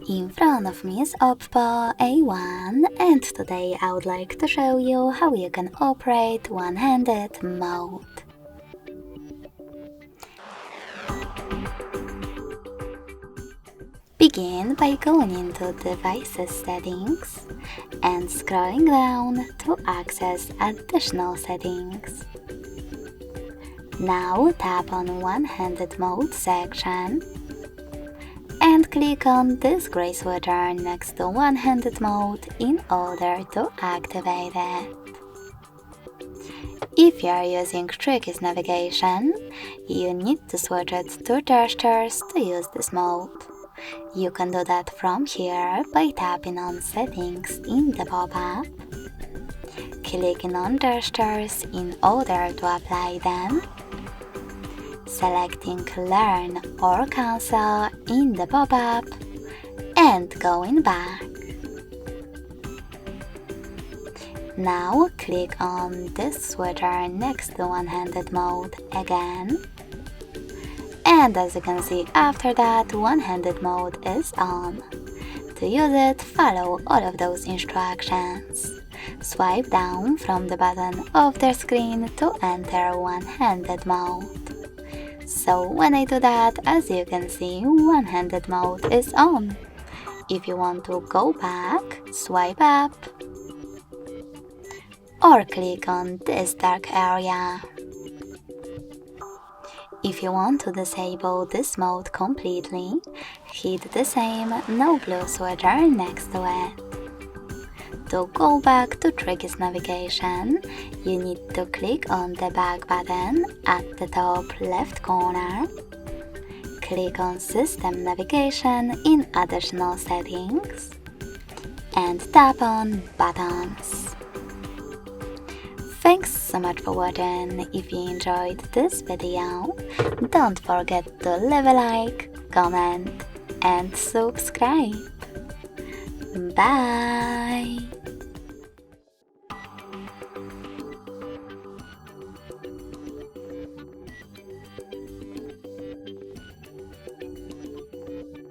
In front of me is Oppo A1 and today I would like to show you how you can operate one-handed mode. Begin by going into Devices Settings and scrolling down to access additional settings. Now tap on One-Handed Mode section and click on this gray switcher next to One-Handed Mode in order to activate it. If you are using Tricky's navigation, you need to switch it to gestures to use this mode. You can do that from here by tapping on Settings in the pop-up, clicking on Gestures in order to apply them, selecting Learn or Cancel in the pop-up, and going back. Now click on this switcher next to One-Handed Mode again. And as you can see, after that, One-Handed Mode is on. To use it, follow all of those instructions. Swipe down from the bottom of the screen to enter One-Handed Mode. So when I do that, as you can see, One-Handed Mode is on. If you want to go back, swipe up or click on this dark area. If you want to disable this mode completely, hit the same no blue switcher next to it. To go back to Tricky's navigation, you need to click on the back button at the top left corner, click on System Navigation in Additional Settings, and tap on Buttons. Thanks so much for watching. If you enjoyed this video, don't forget to leave a like, comment and subscribe. Bye!